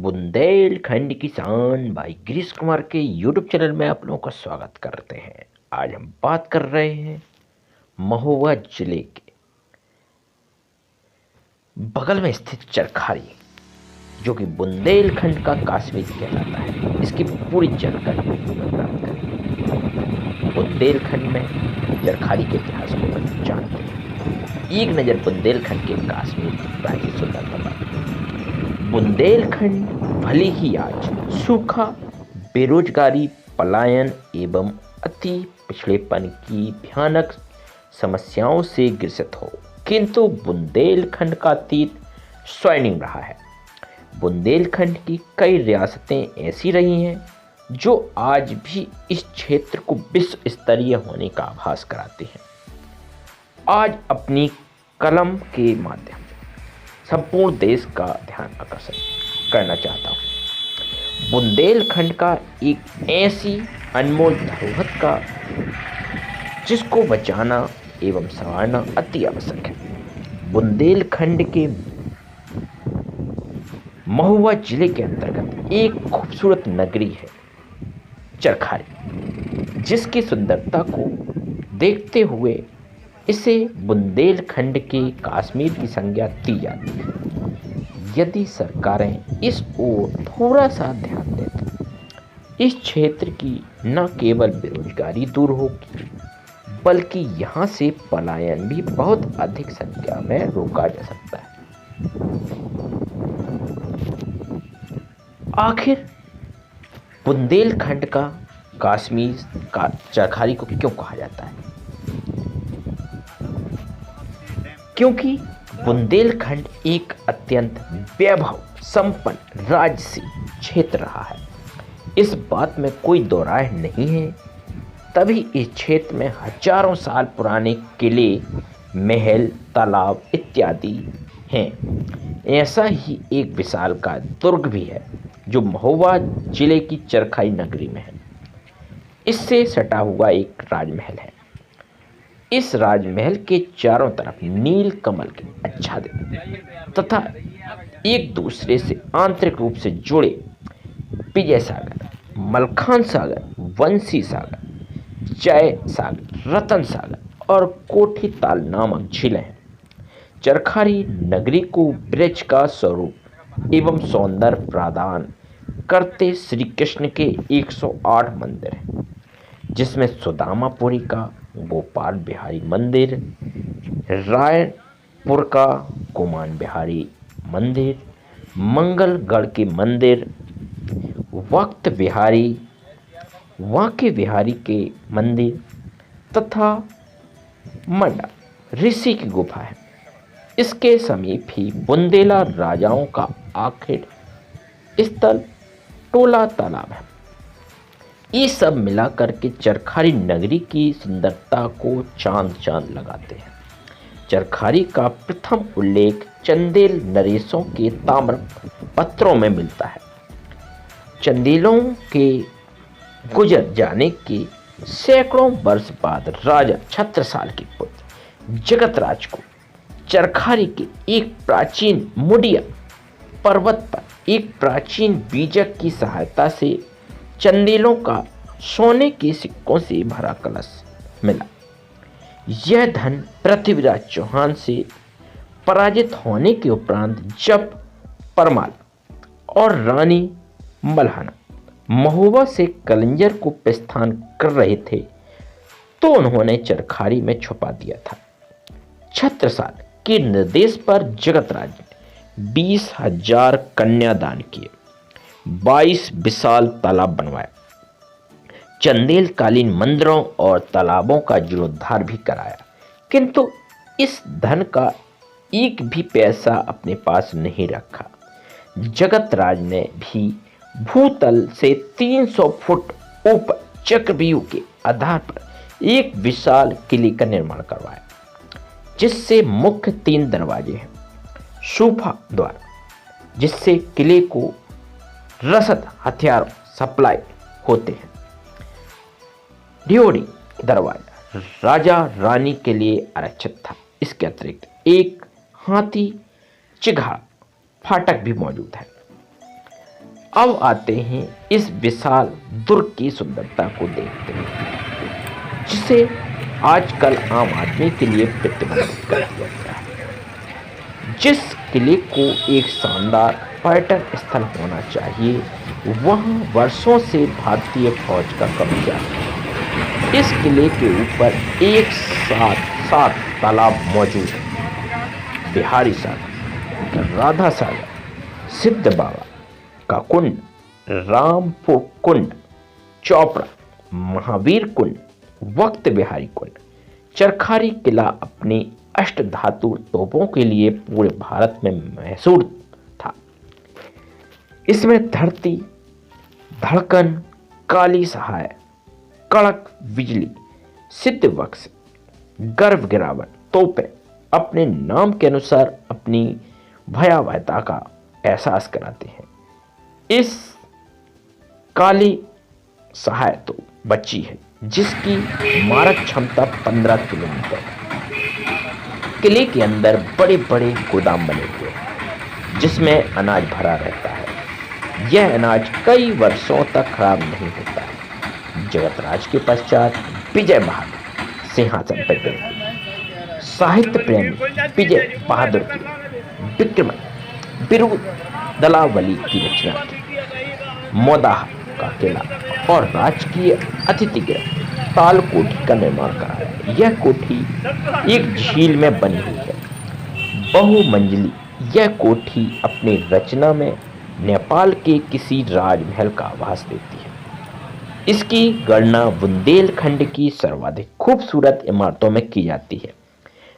बुंदेलखंड की शान भाई गिरीश कुमार के यूट्यूब चैनल में आप लोगों का स्वागत करते हैं। आज हम बात कर रहे हैं महोबा जिले के बगल में स्थित चरखारी, जो कि बुंदेलखंड का कश्मीर कहलाता है। इसकी पूरी जानकारी प्राप्त करें। बुंदेलखंड में चरखारी के इतिहास को जानते हैं। एक नज़र बुंदेलखंड के कश्मीर की प्राचीन सुंदरता पर। बुंदेलखंड भले ही आज सूखा, बेरोजगारी, पलायन एवं अति पिछड़ेपन की भयानक समस्याओं से ग्रसित हो, किंतु बुंदेलखंड का अतीत स्वर्णिम रहा है। बुंदेलखंड की कई रियासतें ऐसी रही हैं जो आज भी इस क्षेत्र को विश्व स्तरीय होने का आभास कराती हैं। आज अपनी कलम के माध्यम से संपूर्ण देश का ध्यान आकर्षित करना चाहता हूँ। बुंदेलखंड का एक ऐसी अनमोल धरोहर का जिसको बचाना एवं संवारना अति आवश्यक है। बुंदेलखंड के महुआ जिले के अंतर्गत एक खूबसूरत नगरी है चरखारी, जिसकी सुंदरता को देखते हुए इसे बुंदेलखंड के कश्मीर की संज्ञा दी जाती है। यदि सरकारें इस ओर थोड़ा सा ध्यान दें तो इस क्षेत्र की न केवल बेरोजगारी दूर होगी, बल्कि यहाँ से पलायन भी बहुत अधिक संख्या में रोका जा सकता है। आखिर बुंदेलखंड का कश्मीर का चरखारी को क्यों कहा जाता है? क्योंकि बुंदेलखंड एक अत्यंत वैभव संपन्न राजसी क्षेत्र रहा है। इस बात में कोई दो राय नहीं है। तभी इस क्षेत्र में हजारों साल पुराने किले, महल, तालाब इत्यादि हैं। ऐसा ही एक विशालकाय दुर्ग भी है जो महोबा जिले की चरखारी नगरी में है। इससे सटा हुआ एक राजमहल है। इस राजमहल के चारों तरफ नील कमल के आच्छादित तथा एक दूसरे से आंतरिक रूप से जुड़े विजय सागर, मलखान सागर, वंशी सागर, जय सागर, रतन सागर और कोठी ताल नामक झीलें हैं। चरखारी नगरी को ब्रज का स्वरूप एवं सौंदर्य प्रदान करते श्री कृष्ण के 108 मंदिर हैं, जिसमें सुदामापुरी का गोपाल बिहारी मंदिर, रायपुर का गुमान बिहारी मंदिर, मंगलगढ़ के मंदिर, वक्त बिहारी, वाके बिहारी के मंदिर तथा मंडा ऋषि की गुफा है। इसके समीप ही बुंदेला राजाओं का आखिर स्थल टोला तालाब है। ये सब मिलाकर के चरखारी नगरी की सुंदरता को चांद लगाते हैं। चरखारी का प्रथम उल्लेख चंदेल नरेशों के ताम्र पत्रों में मिलता है। चंदेलों के गुजर जाने के सैकड़ों वर्ष बाद राजा छत्रसाल के पुत्र जगतराज को चरखारी के एक प्राचीन मुडिया पर्वत पर एक प्राचीन बीजक की सहायता से चंदेलों का सोने के सिक्कों से भरा कलश मिला। यह धन पृथ्वीराज चौहान से पराजित होने के उपरांत जब परमाल और रानी मल्हाना महोबा से कलिंजर को प्रस्थान कर रहे थे तो उन्होंने चरखारी में छुपा दिया था। छत्रसाल के निर्देश पर जगतराज ने 20,000 कन्या दान किए, 22 विशाल तालाब बनवाए, चंदेल कालीन मंदिरों और तालाबों का जीर्णोद्धार भी कराया, किंतु इस धन का एक भी पैसा अपने पास नहीं रखा। जगतराज ने भी भूतल से 300 फुट ऊपर चक्रव्यूह के आधार पर एक विशाल किले का निर्माण करवाया, जिससे मुख्य 3 दरवाजे हैं। सूफा द्वार, जिससे किले को रसद हथियार सप्लाई होते हैं। ड्योढ़ी दरवाजा राजा रानी के लिए आरक्षित था। इसके अतिरिक्त एक हाथी चिघा फाटक भी मौजूद है। अब आते हैं इस विशाल दुर्ग की सुंदरता को देखते हैं, जिसे आजकल आम आदमी के लिए प्रतिबंधित कर दिया गया है। जिस किले को एक शानदार पर्यटन स्थल होना चाहिए, वहाँ वर्षों से भारतीय फौज का कब्जा है। इस किले के ऊपर एक साथ 7 तालाब मौजूद हैं। बिहारी सागर, राधा सागर, सिद्ध बाबा का कुंड, रामपुर कुंड, चोपड़ा, महावीर कुंड, वक्त बिहारी कुंड। चरखारी किला अपनी अष्टधातु तोपों के लिए पूरे भारत में मशहूर था। इसमें धरती धड़कन, काली सहाय, कड़क बिजली, सिद्ध बक्स, गर्भ गिरावट तोपें अपने नाम के अनुसार अपनी भयावहता का एहसास कराते हैं। इस काली सहाय तो बची है, जिसकी मारक क्षमता 15 किलोमीटर है। किले के अंदर बड़े बड़े गोदाम बने हुए हैं, जिसमें अनाज भरा रहता है। यह अनाज कई वर्षों तक खराब नहीं होता है। जगतराज के पश्चात विजय बहादुर सिंहासन पर बैठे। साहित्य प्रेमी विजय बहादुर की विक्रम बिरुदलावली की रचना की। मोदाह का किला और राजकीय अतिथि गृह तालकोठी का निर्माण कराया। यह कोठी एक झील में बनी हुई है, बहुमंजिली। यह कोठी अपनी रचना में नेपाल के किसी राजमहल का आभास देती है। इसकी गणना बुंदेलखंड की सर्वाधिक खूबसूरत इमारतों में की जाती है।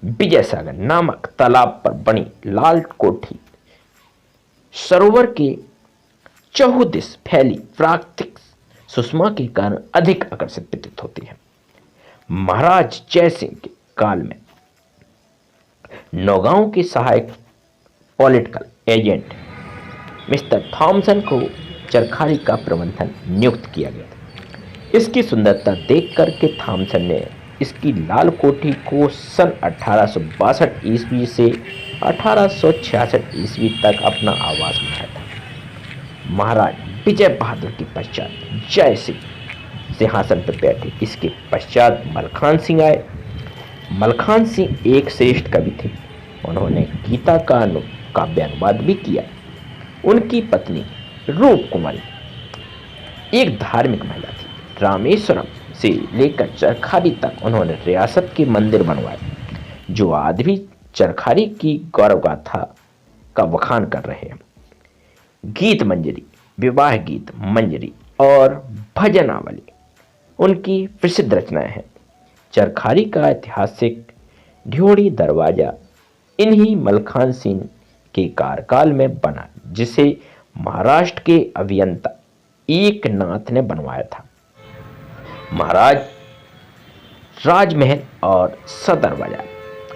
विजय सागर नामक तालाब पर बनी लाल कोठी सरोवर के चहुदिश फैली प्राकृतिक सुषमा के कारण अधिक आकर्षित प्रतीत होती है। महाराज जय सिंह के काल में नौगांव के सहायक पॉलिटिकल एजेंट मिस्टर थॉमसन को चरखारी का प्रबंधन नियुक्त किया गया था। इसकी सुंदरता देख करके थॉमसन ने इसकी लाल कोठी को सन 1862 ईस्वी से 1866 ईस्वी तक अपना आवास बनाया था। महाराज विजय बहादुर के पश्चात जय सिंह सिंहासन पर बैठे। इसके पश्चात मलखान सिंह आए। मलखान सिंह एक श्रेष्ठ कवि थे। उन्होंने गीता का काव्य अनुवाद भी किया। उनकी पत्नी रूप कुमारी एक धार्मिक महिला थी। रामेश्वरम से लेकर चरखारी तक उन्होंने रियासत के मंदिर बनवाए, जो आज भी चरखारी की गौरव गाथा का बखान कर रहे हैं। गीत मंजरी, विवाह गीत मंजरी और भजनावली उनकी प्रसिद्ध रचनाएं हैं। चरखारी का ऐतिहासिक ढ्योढ़ी दरवाजा इन्हीं मलखान सिंह के कार्यकाल में बना, जिसे महाराष्ट्र के अभियंता एकनाथ ने बनवाया था। महाराज राजमहल और सदर बाजार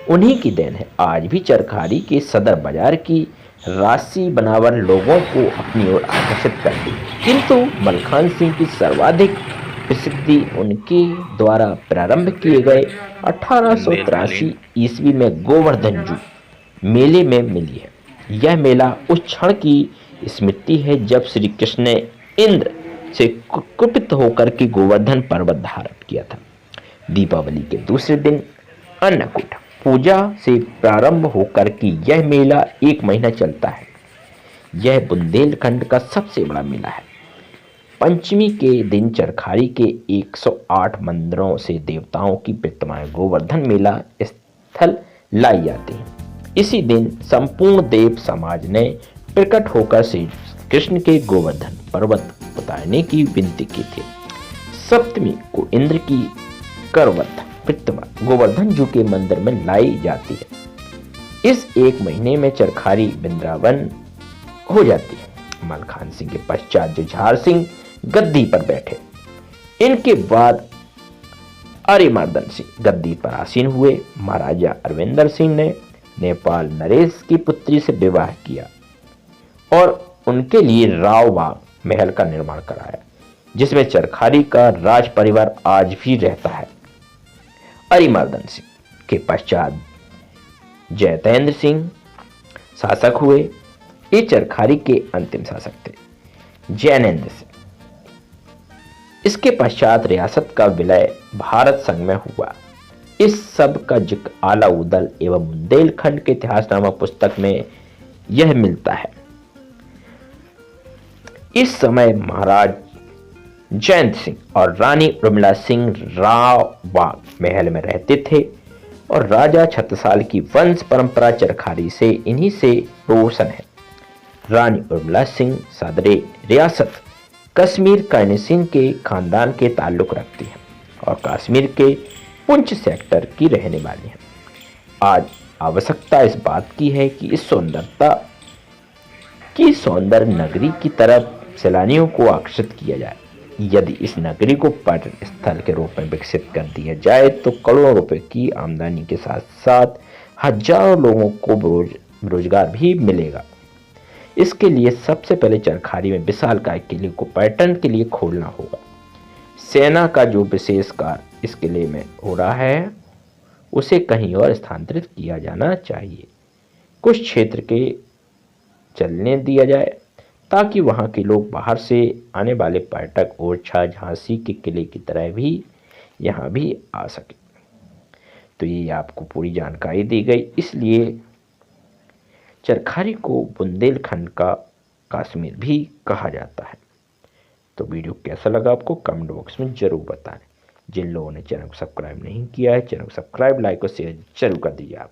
उन्हीं की देन है। आज भी चरखारी के सदर बाजार की राशि बनावर लोगों को अपनी ओर आकर्षित करती है। किंतु मलखान सिंह की सर्वाधिक प्रसिद्धि उनके द्वारा प्रारंभ किए गए 1883 ईस्वी में गोवर्धन जू मेले में मिली है। यह मेला उस क्षण की स्मृति है जब श्री कृष्ण ने इंद्र से कुपित होकर के गोवर्धन पर्वत धारण किया था। दीपावली के दूसरे दिन अन्नकूट पूजा से प्रारंभ होकर के यह मेला 1 महीना चलता है। यह बुंदेलखंड का सबसे बड़ा मेला है। पंचमी के दिन चरखारी के 108 मंदिरों से देवताओं की प्रतिमाएं गोवर्धन मेला स्थल लाई जाती हैं। इसी दिन संपूर्ण देव समाज ने प्रकट होकर श्री कृष्ण के गोवर्धन पर्वत उतारने की विनती की थी। सप्तमी को इंद्र की करवत प्रतिमा गोवर्धन जू के मंदिर में लाई जाती है। इस 1 महीने में चरखारी वृंदावन हो जाती है। मलखान सिंह के पश्चात जुझार सिंह गद्दी पर बैठे। इनके बाद अरिमर्दन सिंह गद्दी पर आसीन हुए। महाराजा अरविंदर सिंह ने नेपाल नरेश की पुत्री से विवाह किया और उनके लिए रावबाग महल का निर्माण कराया, जिसमें चरखारी का राज परिवार आज भी रहता है। अरिमर्दन सिंह के पश्चात जयतेंद्र सिंह शासक हुए। ये चरखारी के अंतिम शासक थे। जैनेन्द्र से। इसके पश्चात रियासत का विलय भारत संघ में हुआ। इस सब का जिक्र आलाउदल एवं बुंदेलखंड के इतिहास नामक पुस्तक में यह मिलता है। इस समय महाराज जयंत सिंह और रानी उर्मिला सिंह रावबाग महल में रहते थे और राजा छत्रसाल की वंश परंपरा चरखारी से इन्हीं से रोशन है। रानी उर्मिला सिंह सदरे रियासत कश्मीर कैनिसिन के खानदान के ताल्लुक रखती हैं और कश्मीर के पुंछ सेक्टर की रहने वाली हैं। आज आवश्यकता इस बात की है कि इस सौंदर्य नगरी की तरफ सैलानियों को आकर्षित किया जाए। यदि इस नगरी को पर्यटन स्थल के रूप में विकसित कर दिया जाए तो करोड़ों रुपए की आमदनी के साथ साथ हजारों लोगों को रोजगार भी मिलेगा। इसके लिए सबसे पहले चरखारी में विशालकाय किले को पर्यटन के लिए खोलना होगा। सेना का जो विशेष कार्य इस किले में हो रहा है उसे कहीं और स्थानांतरित किया जाना चाहिए। कुछ क्षेत्र के चलने दिया जाए ताकि वहां के लोग बाहर से आने वाले पर्यटक ओरछा झांसी के किले की तरह भी यहाँ भी आ सके। तो ये आपको पूरी जानकारी दी गई। इसलिए चरखारी को बुंदेलखंड का कश्मीर भी कहा जाता है। तो वीडियो कैसा लगा आपको कमेंट बॉक्स में जरूर बताएं। जिन लोगों ने चैनल को सब्सक्राइब नहीं किया है चैनल को सब्सक्राइब लाइक और शेयर जरूर कर दीजिए आप।